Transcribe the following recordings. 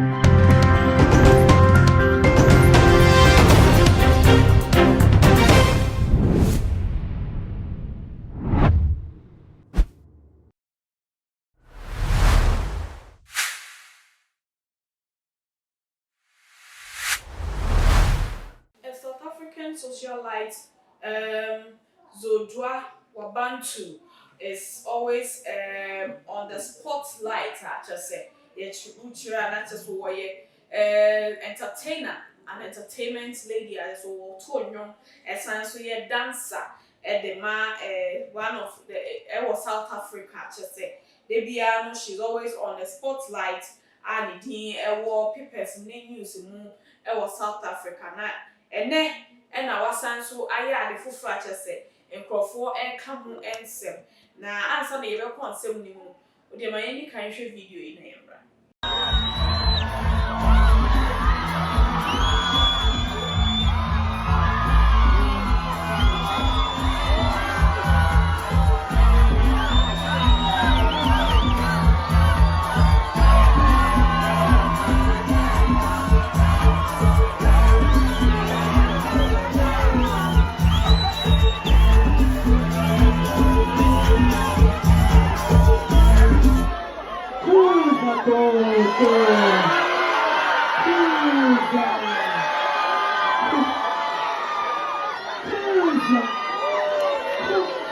A South African socialite, Zodwa Wabantu, is always on the spotlight. I just say, not just entertainer, an entertainment lady, as well, Tonyo, as a dancer, at the one of the South Africa. Just say, Debiano, she's always on the spotlight, and he papers, news, South Africa. Ene na wasan so aye ade fufu ache se nkrofo enka ho ensem na ansa na yebekọ nsem ni mu ode ma yeni kan hwe video yi na yembra.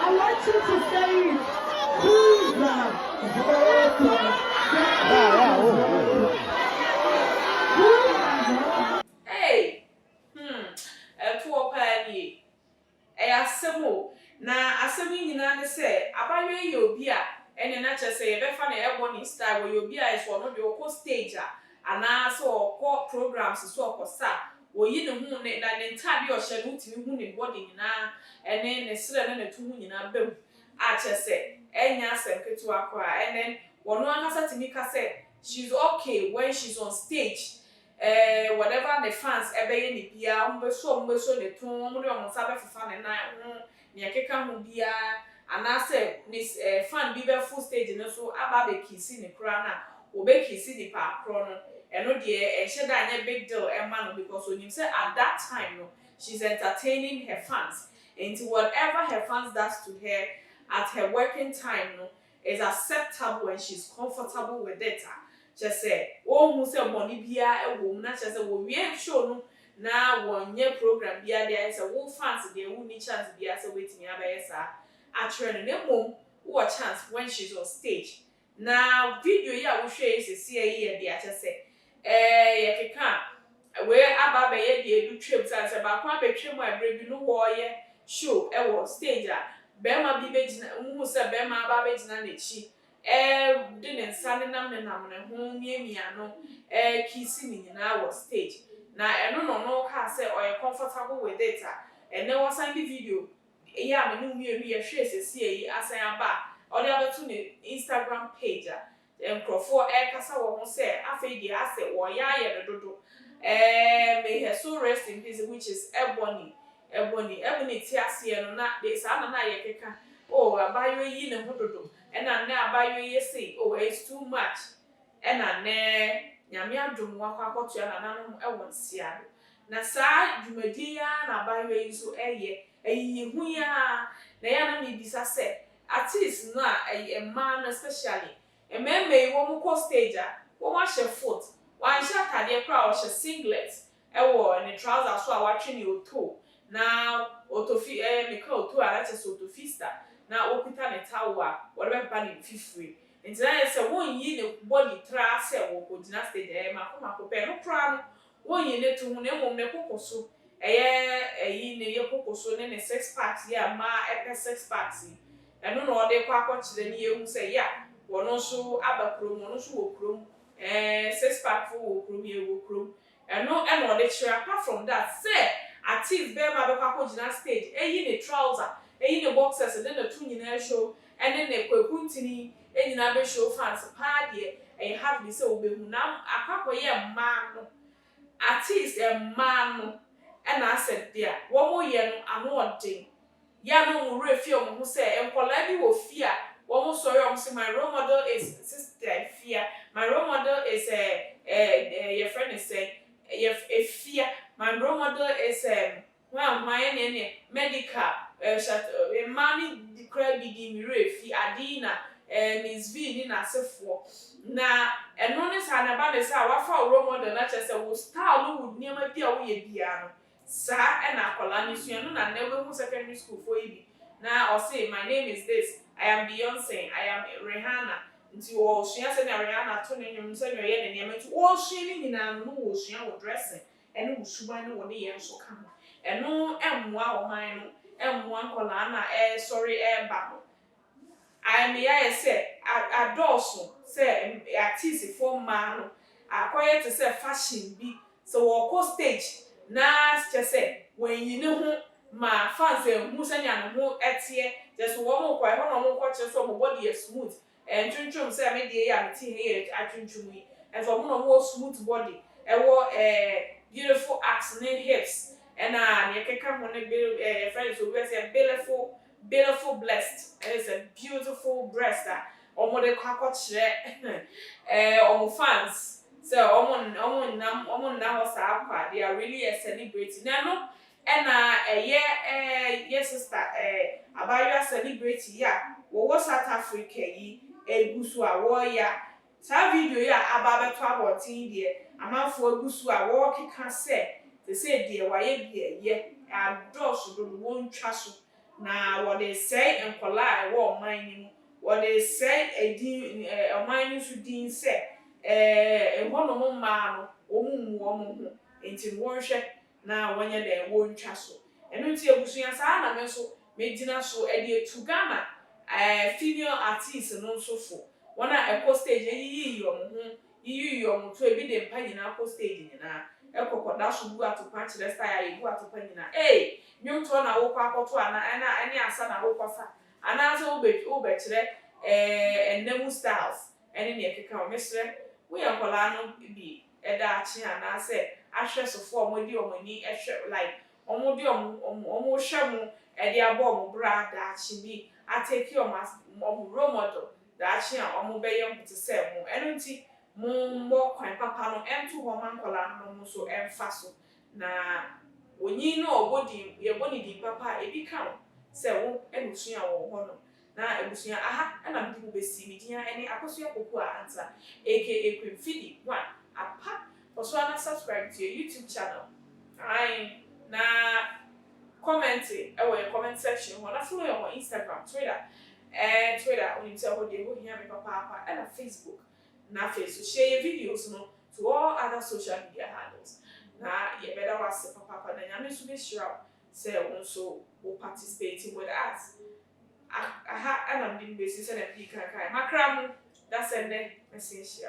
I want you to say Hey, to pani. Asemo na asemi nyina ne se abawe ye obi a ene na che se ye be fa na ebony style we obi a so no de okọ stage ana so okọ programs so okọ sa oyi ne hu ne na ne ntade o hye no timi hu ne body nyina ene ne sere ne tu hu nyina bem a che se enya senketu akwa ene wono akasa timi ka se she's okay when she's on stage. Whatever the fans ebeye ni bia mbe so ne ton mo de o sabe fefa ne na ne akeka ho bia anase ni fan bi be full stage no so aba be kisi ne kra na obe kisi ni pa kro no eno de ehye da anya big deal emma no because onim say at that time no she's entertaining her fans and whatever her fans does to her at her working time no is acceptable and she's comfortable with it. Just say, oh, who say money bia a woman, just say, well, we ain't sure no now 1 year program bia there is a wool fancy there who need chance bia so waiting ya by sa a training mom who a chance when she's on stage. Now video ya we share is see a year there just say you can where about by ye do trips and say ba kwa be twem a brebi no wo ye show e wo stage a bema bi begina who say bema ba begina na chi didn't stand nam ne ho miemia no kisi ni nyina was stage na eno no ka say or you comfortable with it and then was send the video ya me no mienu ye hwe sesi yi asan aba or the other to ne Instagram page enkrofo kasa wo ho say afei dia ase wo ya ye dodo may her soul rest in peace, which is Ebony tiase no na de sa na ye keka oh abayo yi ne hododo ena na abayo ye say oh it's too much ena ne nyame adom wa kwakoto na nanom nsia na sa dwumadi ya na abayo yi so eyi hu ya na ya na me bisa say artist na man especially ememe wo mu ko stage wo ma she foot wan sha tade kra o she singlet ewo ne trousers so a wa twe ne oto na otofi me ka oto ara che so otofista na okuta ne tawa wo be pa ne fifiri nti na se won yi ne body tra se wo ko dina stage ma ko pe no kra no won yi ne tu hu ne mom ne kokoso eyi ne ye kokoso ne six packs ya ma six packs eno no de kwa akọchire ni ehu se ya wono so abakrom wono so wokrom six pack for wokrom ye wokrom eno de chere apart from that say artist be ma be kwa akọjina stage eyi ne trouser eyi ne boxers de na tu nyina show ene ne kwakuntini enyina be show fans pa de hardly say obehu na akakọ ye man no artist man no ena said there wo mo ye no ano odin ya no wure fi omo say enkola bi wo fi a wo mo sorry omo say my role model is sister Fia, my role model is your friend is saying if fear my role model is well my medical money the credit be me fi adina Miss V ni na sefo na eno ne sa na ba ne sa wa fa role model na che se wo style no would niam bia wo ye bia no sa e na akola ni sua no na we hu secondary school for ibi na o say my name is this I am Beyonce I am Rihanna nti wo sua se na Rihanna to ne nyum se no ye ne niam nti wo sua ni nyina no wo sua wo dressing ene wo suban no wo ne ye nso ka ho eno emmoa o man no emmoa akola na sorry ba ho I may I say adults say artist for man acquire to say fashion be so walk stage na just say when you know my fans who send you etie just one more quite one more watch so body is smooth and chunchum say me dey am tea here achunchum and for one more smooth body beautiful ass and hips and you can come on a friends who say beautiful blessed and it's a beautiful breast that omo de kwakọ kire omo fans so omo na ho sa akwa they are really a celebrity na no na ye sister abayo celebrity ya wo South Africa yi egusu a wo ya sa video ya ababeto abotin de amanfo egusu a wo keka se de wa ye ye adults do won twa so na what they say and collide what mining what they say a mining should din say one of man omu enti won hwe na wonye de won twa so enu ti ebusua sa na me so medina so e de to Ghana female artist no so fo wona e stage yi yom to e bi de mpa nyina stage nyina ekokoda so bu atopa kire style yi bu atopa nyina nyum to na wo kwa akoto ana ani asa na wo kwafa ana so wo be kire enemu styles ene ne keka o mesre we yankola no bi eda achi ana se ahwe sofo omodi omani ehwe like omodi omo hwe mu ede abo omo bra da achi bi ateki omo role model da achi a omo be yem to se mu eno nti mo kwan papa no ento ho mankola no so emfa so na onyi no obodi ye boni di papa ebi kan se wo ebusua wo ho no na ebusua aha na mdi besi media ene akosua koku a ansa aka Equimfidi one apa also na subscribe to your YouTube channel ai na comment comment section ho na follow your Instagram Twitter oni tell ho de ho hia me papa and Facebook na Facebook share your videos no to all other social media handles na ye better was papa na nyame so be sure say also will participating with us aha anam din besi say na bi kan makram that's the message.